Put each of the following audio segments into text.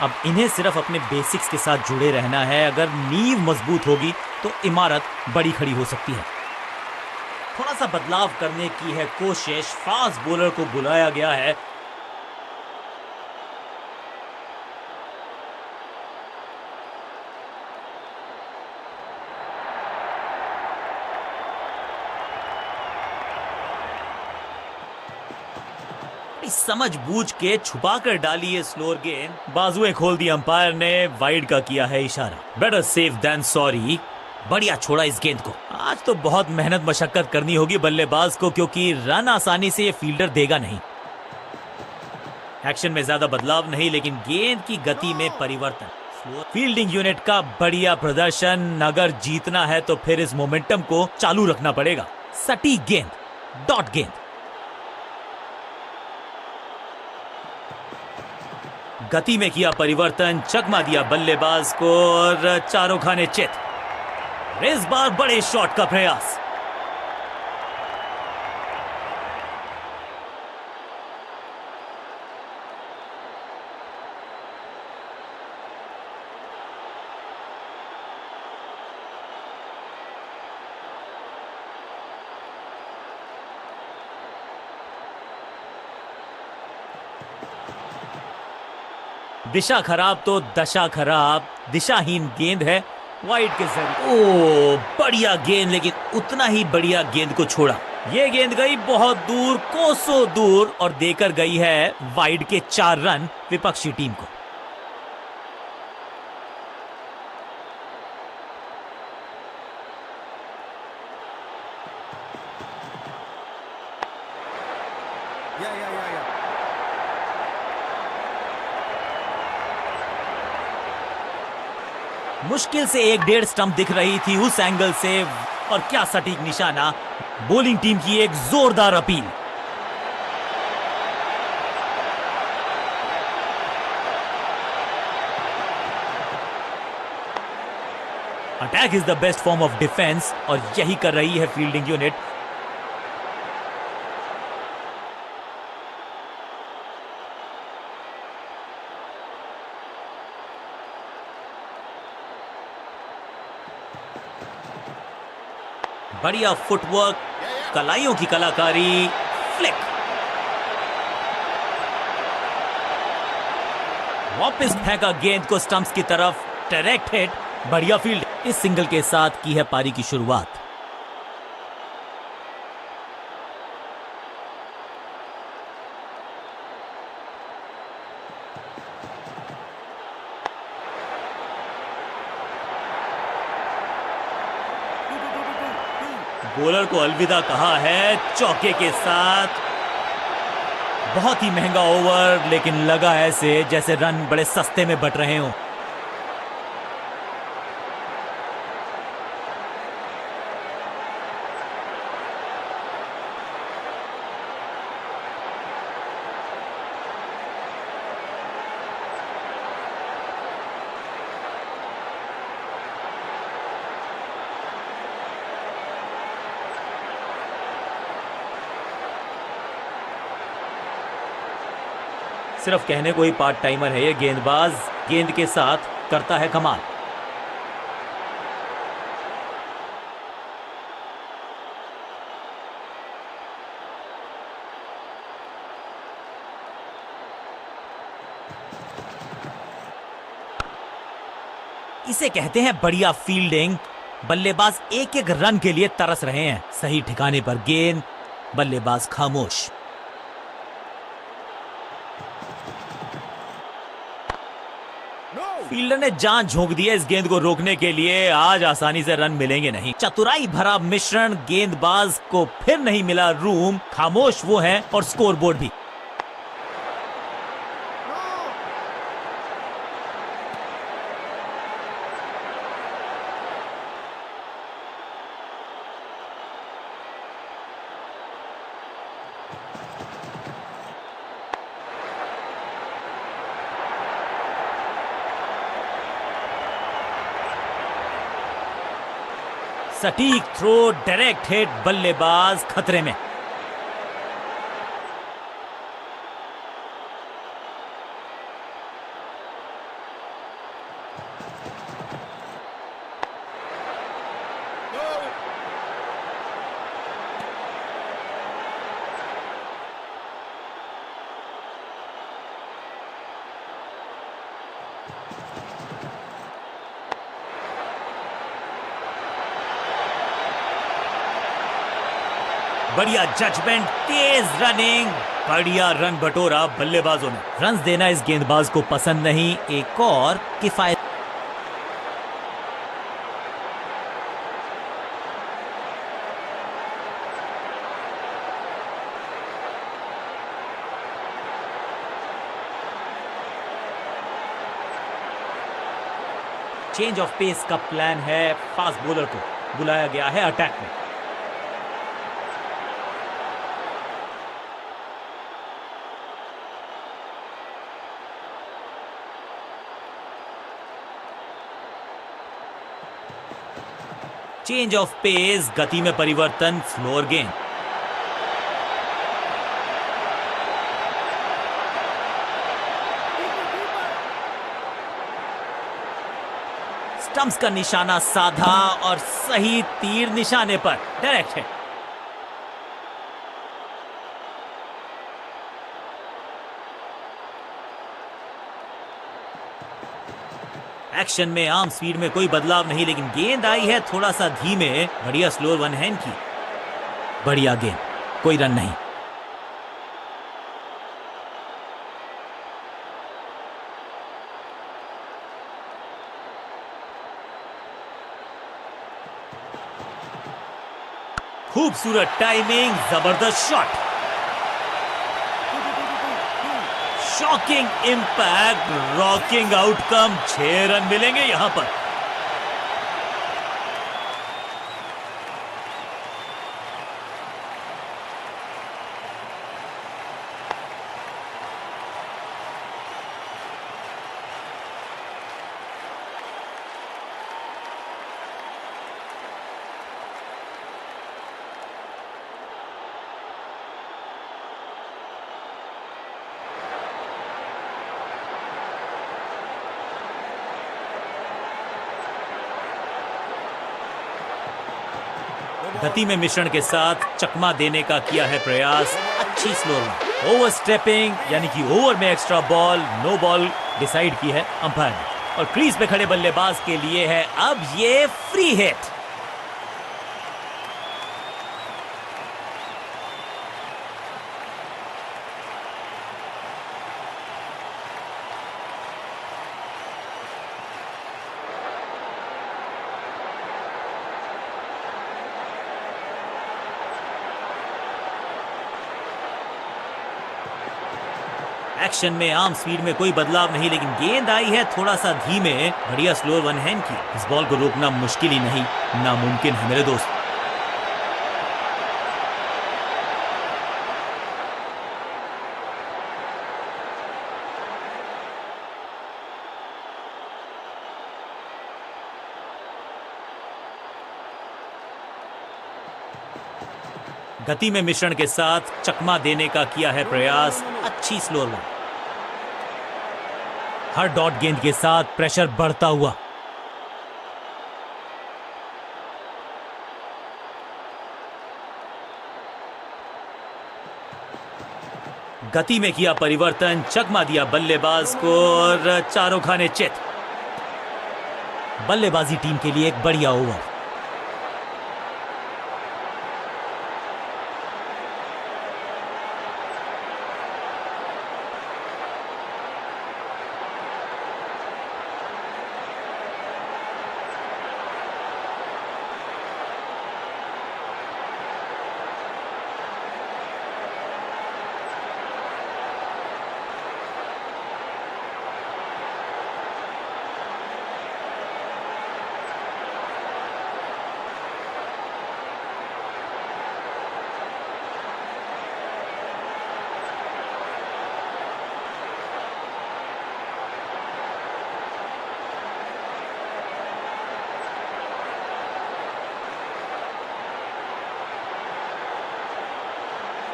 अब इन्हें सिर्फ अपने बेसिक्स के साथ जुड़े रहना है। अगर नींव मजबूत होगी तो इमारत बड़ी खड़ी हो सकती है। थोड़ा सा बदलाव करने की है कोशिश, फास्ट बॉलर को बुलाया गया है। समझ बूझ के छुपा कर डाली है स्लोअर गेंद, बाजुएं खोल दी अंपायर ने, वाइड का किया है इशारा। Better safe than sorry. बढ़िया छोड़ा इस गेंद को। आज तो बहुत मेहनत मशक्कत करनी होगी बल्लेबाज को, क्योंकि रन आसानी से ये फील्डर देगा नहीं। एक्शन में ज्यादा बदलाव नहीं, लेकिन गेंद की गति में परिवर्तन। फील्डिंग यूनिट का बढ़िया प्रदर्शन। अगर जीतना है तो फिर इस मोमेंटम को चालू रखना पड़ेगा। सटीक गेंद, डॉट गेंद। गति में किया परिवर्तन, चकमा दिया बल्लेबाज को और चारों खाने चित। इस बार बड़े शॉट का प्रयास। दिशा खराब तो दशा खराब। दिशाहीन गेंद है, वाइड के जरिए। ओ बढ़िया गेंद, लेकिन उतना ही बढ़िया गेंद को छोड़ा। ये गेंद गई बहुत दूर, कोसों दूर, और देकर गई है वाइड के 4 रन विपक्षी टीम को। मुश्किल से 1-1.5 स्टंप दिख रही थी उस एंगल से, और क्या सटीक निशाना। बॉलिंग टीम की एक जोरदार appeal. Attack is the best form of defence, और यही कर रही है फील्डिंग यूनिट। बढ़िया फुटवर्क, कलाइयों की कलाकारी, फ्लिक। वापस फेंका गेंद को स्टंप्स की तरफ, डायरेक्ट हिट, बढ़िया फील्ड। इस सिंगल के साथ की है पारी की शुरुआत। बॉलर को अलविदा कहा है चौके के साथ। बहुत ही महंगा ओवर, लेकिन लगा ऐसे जैसे रन बड़े सस्ते में बट रहे हों। सिर्फ कहने को ही पार्ट टाइमर है ये गेंदबाज, गेंद के साथ करता है कमाल। इसे कहते हैं बढ़िया फील्डिंग। बल्लेबाज एक एक रन के लिए तरस रहे हैं। सही ठिकाने पर गेंद, बल्लेबाज खामोश। फील्डर ने जान झोंक दी है इस गेंद को रोकने के लिए। आज आसानी से रन मिलेंगे नहीं। चतुराई भरा मिश्रण, गेंदबाज को फिर नहीं मिला रूम। खामोश वो है और स्कोरबोर्ड भी। सटीक थ्रो, डायरेक्ट हिट, बल्लेबाज खतरे में। बढ़िया जजमेंट, तेज रनिंग, बढ़िया रन बटोरा बल्लेबाजों ने। रन देना इस गेंदबाज को पसंद नहीं। एक और किफायत। चेंज ऑफ पेस का प्लान है। फास्ट बॉलर को बुलाया गया है अटैक में। चेंज ऑफ पेस, गति में परिवर्तन, स्लोअर गेंद। स्टंप्स का निशाना साधा और सही तीर निशाने पर, डायरेक्ट है। एक्शन में आर्म स्पीड में कोई बदलाव नहीं, लेकिन गेंद आई है थोड़ा सा धीमे। बढ़िया स्लोअर वन हैंड की, बढ़िया गेंद, कोई रन नहीं। खूबसूरत टाइमिंग, जबरदस्त shot, shocking impact, rocking outcome. 6 run मिलेंगे यहां पर। गति में मिश्रण के साथ चकमा देने का किया है प्रयास। अच्छी स्लोअर, ओवर स्टेपिंग, यानी कि ओवर में extra ball, no ball decide की है अंपायर ने। और क्रीज पे खड़े बल्लेबाज के लिए है अब ये फ्री हिट। एक्शन में आर्म स्पीड में कोई बदलाव नहीं, लेकिन गेंद आई है थोड़ा सा धीमे। बढ़िया स्लोअर वन हैंड की। इस बॉल को रोकना मुश्किल ही नहीं, नामुमकिन है मेरे दोस्त। गति में मिश्रण के साथ चकमा देने का किया है प्रयास। अच्छी स्लोअर वन। हर डॉट गेंद के साथ प्रेशर बढ़ता हुआ। गति में किया परिवर्तन, चकमा दिया बल्लेबाज को और चारों खाने चित। बल्लेबाजी टीम के लिए एक बढ़िया ओवर।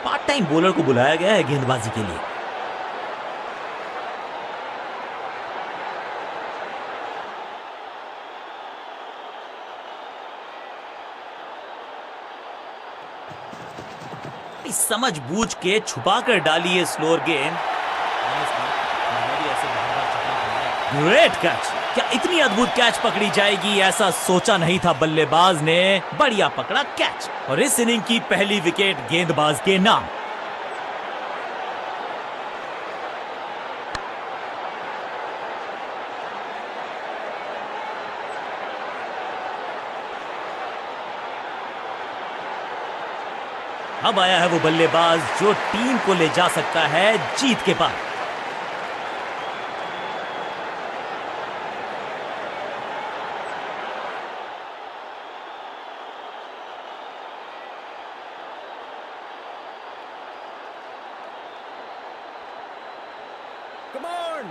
पार्ट टाइम बॉलर को बुलाया गया है गेंदबाजी के लिए। समझ बूझ के छुपा कर डाली है स्लोअर गेंद। Great catch. क्या इतनी अद्भुत कैच पकड़ी जाएगी, ऐसा सोचा नहीं था बल्लेबाज ने। बढ़िया पकड़ा कैच और इस इनिंग की पहली विकेट गेंदबाज के नाम। अब आया है वो बल्लेबाज जो टीम को ले जा सकता है जीत के पार। Come on!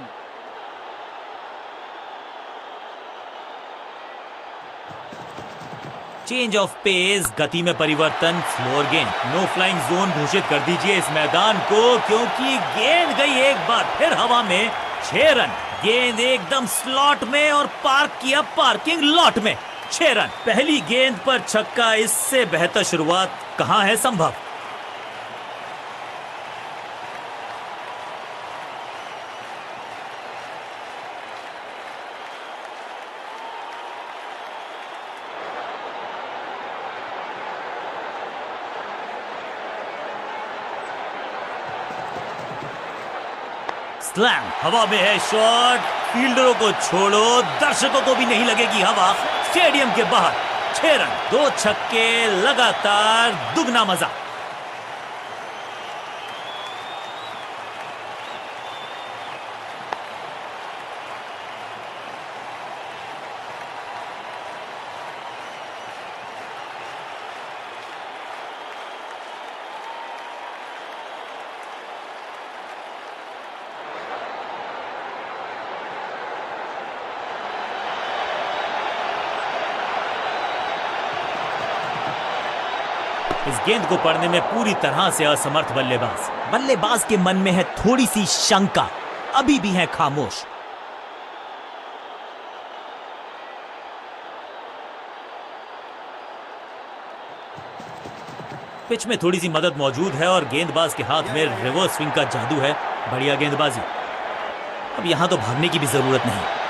Change of pace, गति में परिवर्तन, स्लोअर गेंद। नो फ्लाइंग जोन घोषित कर दीजिए इस मैदान को, क्योंकि गेंद गई एक बार फिर हवा में। 6 रन। गेंद एकदम स्लॉट में और पार्क किया पार्किंग लॉट में। 6 रन। पहली गेंद पर छक्का, इससे बेहतर शुरुआत कहां है संभव। स्लैम, हवा में है शॉट। फील्डरों को छोड़ो, दर्शकों को भी नहीं लगेगी हवा। स्टेडियम के बाहर 6 रन, 2 छक्के लगातार, दुगना मजा। इस गेंद को पढ़ने में पूरी तरह से असमर्थ बल्लेबाज। बल्लेबाज के मन में है थोड़ी सी शंका, अभी भी है खामोश। पिच में थोड़ी सी मदद मौजूद है और गेंदबाज के हाथ में रिवर्स स्विंग का जादू है। बढ़िया गेंदबाजी। अब यहां तो भागने की भी जरूरत नहीं।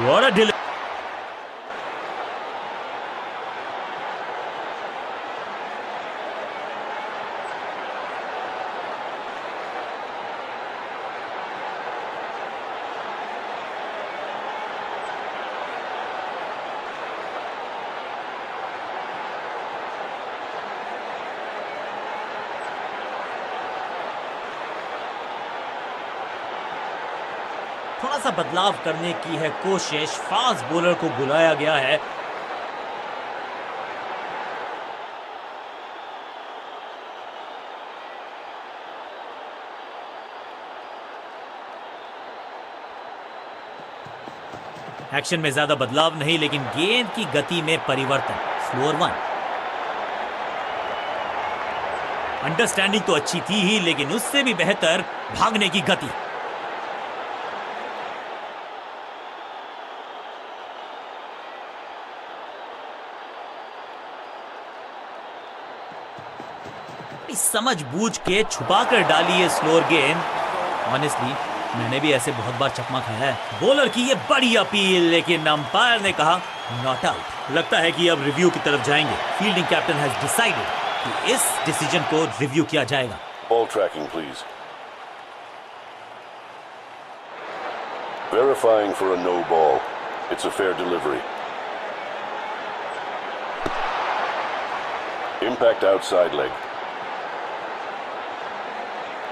What a delay. थोड़ा सा बदलाव करने की है कोशिश। फास्ट बॉलर को बुलाया गया है। एक्शन में ज्यादा बदलाव नहीं, लेकिन गेंद की गति में परिवर्तन। स्लोअर 1। अंडरस्टैंडिंग तो अच्छी थी ही, लेकिन उससे भी बेहतर भागने की गति। समझबूझ के छुपा कर डाली है स्लोअर गेंद। ऑनेस्टली मैंने भी ऐसे बहुत बार चकमा खाया है। बॉलर की ये बड़ी अपील, लेकिन अंपायर ने कहा नॉट आउट। लगता है कि अब रिव्यू की तरफ जाएंगे। फील्डिंग कैप्टन हैज डिसाइडेड कि इस डिसीजन को रिव्यू किया जाएगा। Ball tracking, please. Verifying for a no ball. It's a fair delivery. Impact outside leg.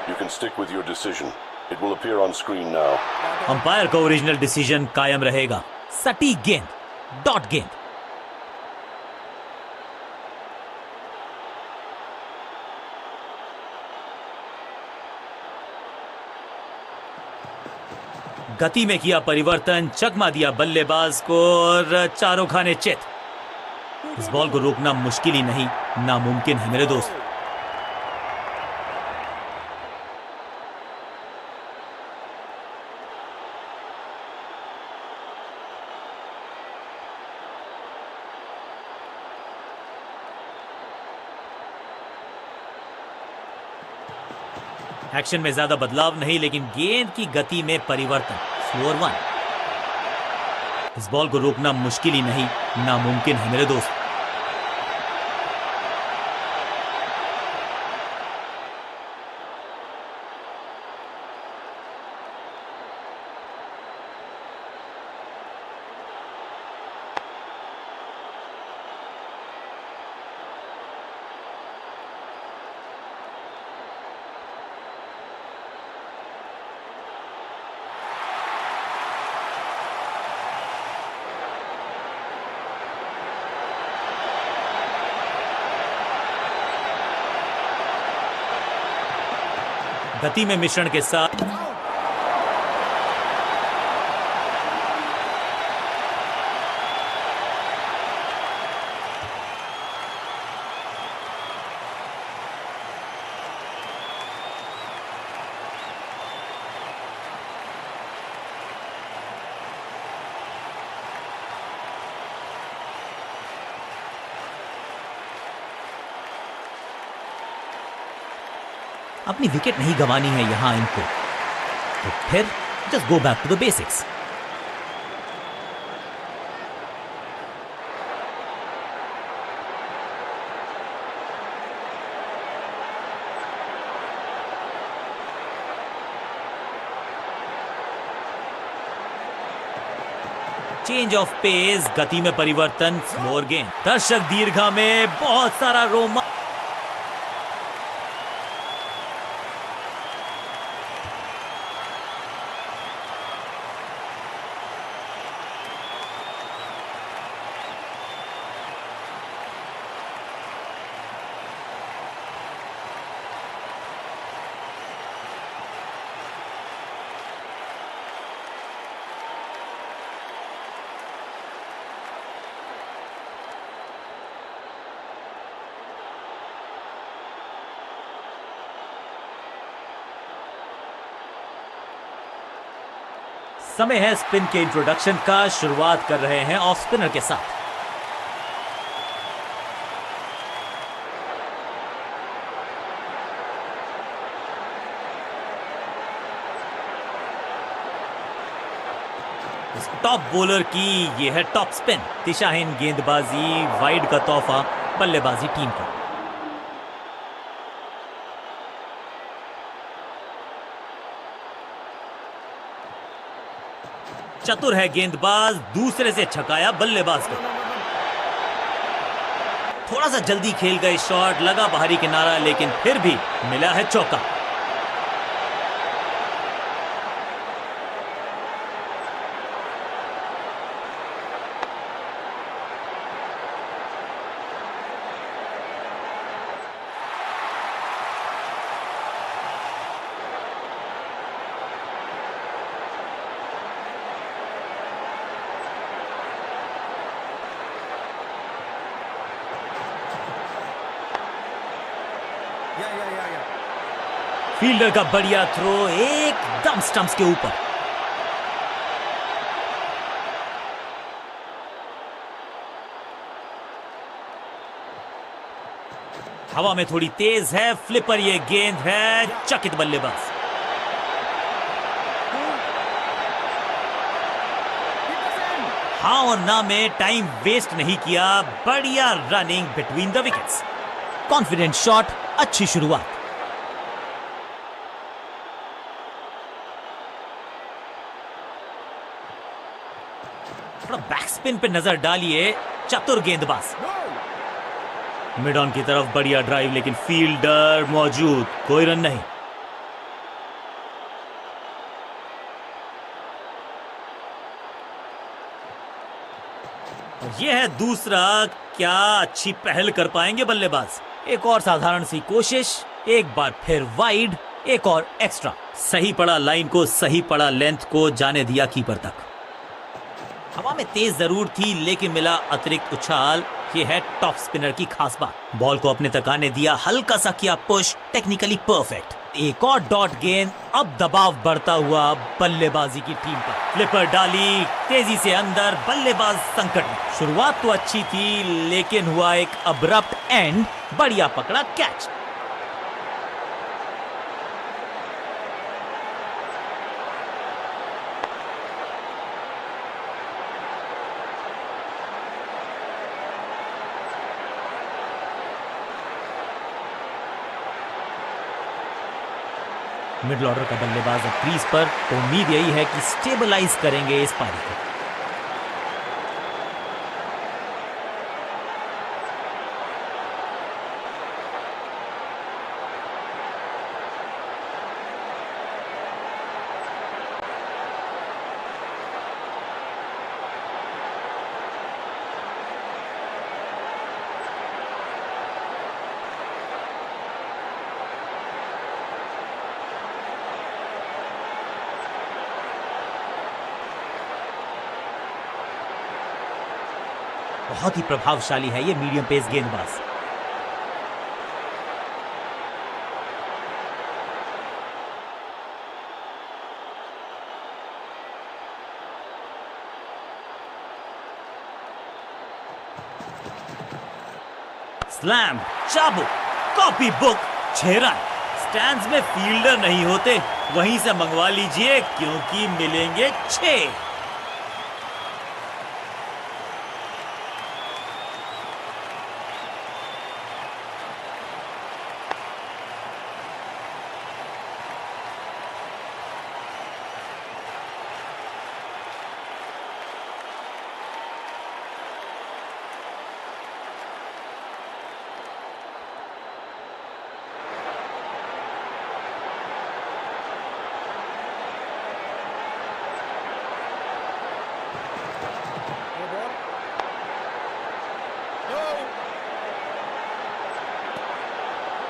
You can stick with your decision. It will appear on screen now. Umpire का original decision कायम रहेगा। सटीक गेंद, dot गेंद। गति में किया परिवर्तन, चकमा दिया बल्लेबाज को और चारों खाने चित। इस बॉल को रोकना मुश्किल ही नहीं, नामुमकिन है मेरे दोस्त। एक्शन में ज्यादा बदलाव नहीं, लेकिन गेंद की गति में परिवर्तन। Slower one. इस बॉल को रोकना मुश्किल ही नहीं, नामुमकिन है मेरे दोस्त। गति में मिश्रण के साथ अपनी विकेट नहीं गंवानी है यहां इनको, तो फिर just go back to the basics. Change of pace, गति में परिवर्तन, स्लोअर गेंद। दर्शक दीर्घा में बहुत सारा रोमांच। समय है स्पिन के इंट्रोडक्शन का। शुरुआत कर रहे हैं ऑफ स्पिनर के साथ। इस टॉप बॉलर की यह है टॉप स्पिन। दिशाहीन गेंदबाजी, वाइड का तोहफा बल्लेबाजी टीम को। चतुर है गेंदबाज, दूसरे से छकाया बल्लेबाज को। थोड़ा सा जल्दी खेल गए शॉट, लगा बाहरी किनारा, लेकिन फिर भी मिला है चौका। फील्डर का बढ़िया थ्रो, एकदम स्टंप्स के ऊपर। हवा में थोड़ी तेज है, फ्लिपर ये गेंद है, चकित बल्लेबाज। हाँ और ना में टाइम वेस्ट नहीं किया, बढ़िया running between the wickets. Confident shot, अच्छी शुरुआत। थोड़ा बैक स्पिन पे नजर डालिए, चतुर गेंदबाज। मिड ऑन की तरफ बढ़िया ड्राइव, लेकिन फील्डर मौजूद, कोई रन नहीं। यह है दूसरा। क्या अच्छी पहल कर पाएंगे बल्लेबाज। एक और साधारण सी कोशिश, एक बार फिर वाइड, एक और एक्स्ट्रा। सही पड़ा लाइन को, सही पड़ा लेंथ को, जाने दिया कीपर तक। हवा में तेज जरूर थी लेकिन मिला अतिरिक्त उछाल। ये है टॉप स्पिनर की खास बात। बॉल को अपने तक आने दिया, हल्का सा किया पुश, टेक्निकली परफेक्ट। एक और डॉट गेंद। अब दबाव बढ़ता हुआ बल्लेबाजी की टीम पर। फ्लिपर डाली तेजी से अंदर, बल्लेबाज संकट में। शुरुआत तो अच्छी थी लेकिन हुआ एक अब्रप्ट एंड। बढ़िया पकड़ा कैच। मिडिल ऑर्डर का बल्लेबाज अब क्रीज पर, तो उम्मीद यही है कि स्टेबलाइज करेंगे इस पारी को। बहुत ही प्रभावशाली है ये मीडियम पेस गेंदबाज। स्लैम, चाबुक, कॉपी बुक, 6 रन। स्टैंड्स में फील्डर नहीं होते, वहीं से मंगवा लीजिए क्योंकि मिलेंगे 6।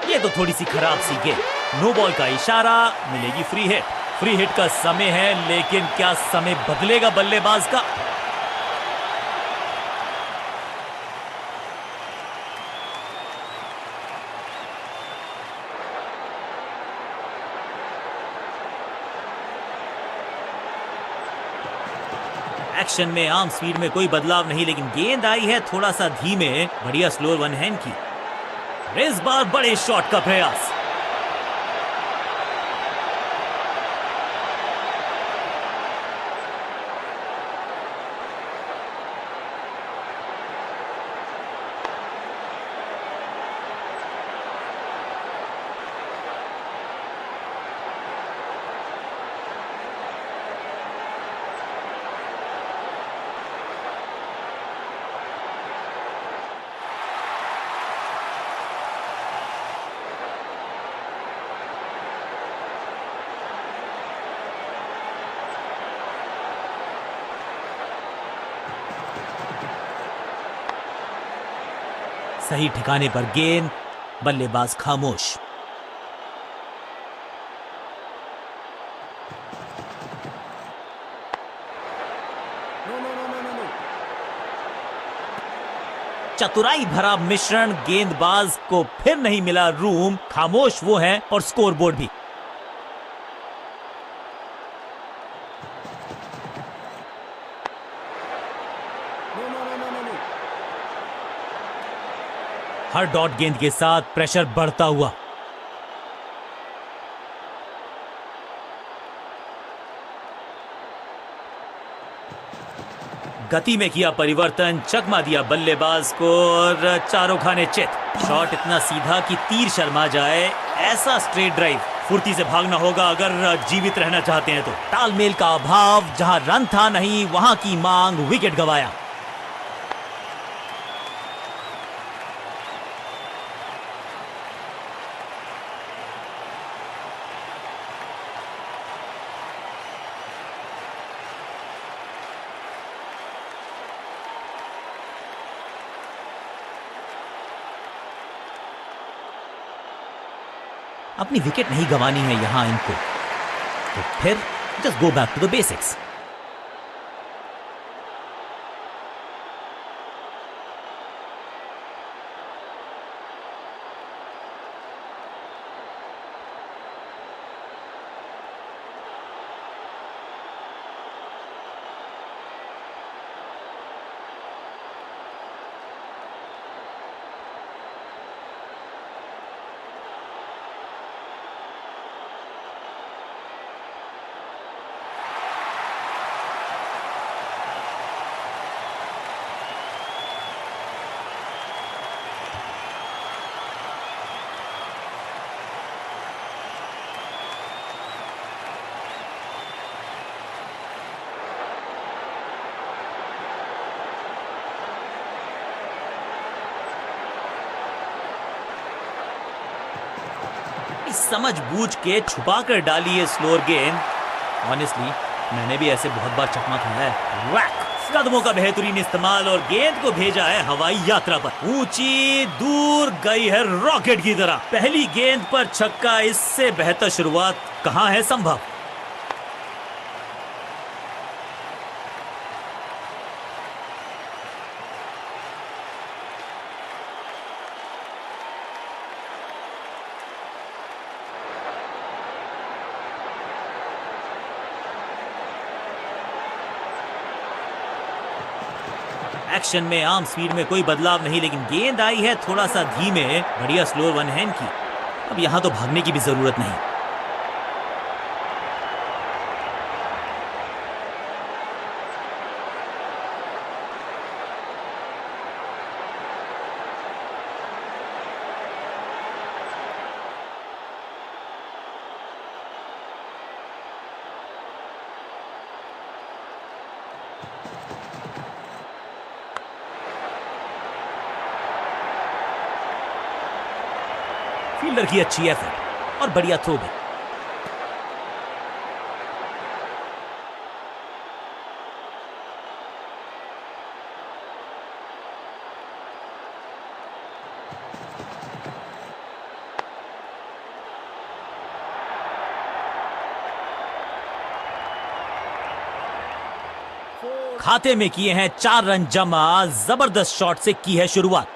ये तो थोड़ी सी खराब सी गेंद। नो बॉल का इशारा, मिलेगी फ्री हिट। फ्री हिट का समय है लेकिन क्या समय बदलेगा बल्लेबाज का? एक्शन में आर्म स्पीड में कोई बदलाव नहीं, लेकिन गेंद आई है थोड़ा सा धीमे। बढ़िया स्लोअर वन हैंड की। इस बार बड़े शॉट का प्रयास। सही ठिकाने पर गेंद, बल्लेबाज खामोश। चतुराई भरा मिश्रण, गेंदबाज को फिर नहीं मिला रूम। खामोश वो हैं और स्कोरबोर्ड भी। हर डॉट गेंद के साथ प्रेशर बढ़ता हुआ। गति में किया परिवर्तन, चकमा दिया बल्लेबाज को और चारों खाने चित। शॉट इतना सीधा कि तीर शर्मा जाए, ऐसा स्ट्रेट ड्राइव। फुर्ती से भागना होगा अगर जीवित रहना चाहते हैं तो। तालमेल का अभाव, जहां रन था नहीं वहां की मांग, विकेट गंवाया। अपनी विकेट नहीं गंवानी है यहां इनको, तो फिर just go back to the basics. समझबूझ के छुपा कर डाली है स्लोअर गेंद। ऑनेस्टली मैंने भी ऐसे बहुत बार चकमा खाया है। वैक, कदमों का बेहतरीन इस्तेमाल और गेंद को भेजा है हवाई यात्रा पर। ऊंची दूर गई है रॉकेट की तरह। पहली गेंद पर छक्का, इससे बेहतर शुरुआत कहां है संभव। एक्शन में आर्म स्पीड में कोई बदलाव नहीं, लेकिन गेंद आई है थोड़ा सा धीमे। बढ़िया स्लोअर वन हैंड की। अब यहां तो भागने की भी जरूरत नहीं। फील्डर की अच्छी एफर्ट और बढ़िया थ्रो भी। खाते में किए हैं 4 रन जमा। जबरदस्त शॉट से की है शुरुआत।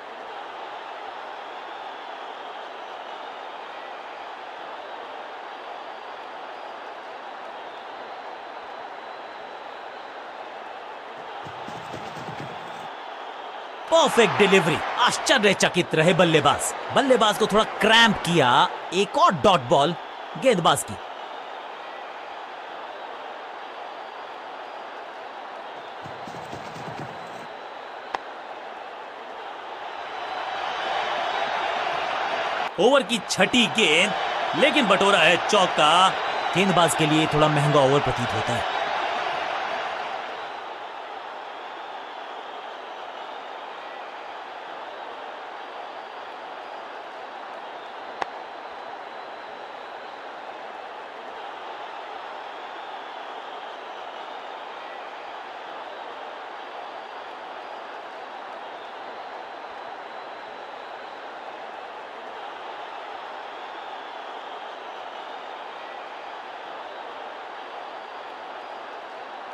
Perfect delivery. आश्चर्यचकित रहे बल्लेबाज। बल्लेबाज को थोड़ा क्रैम्प किया। एक और डॉट बॉल गेंदबाज की। ओवर की छठी गेंद, लेकिन बटोरा है चौका। गेंदबाज के लिए थोड़ा महंगा ओवर प्रतीत होता है।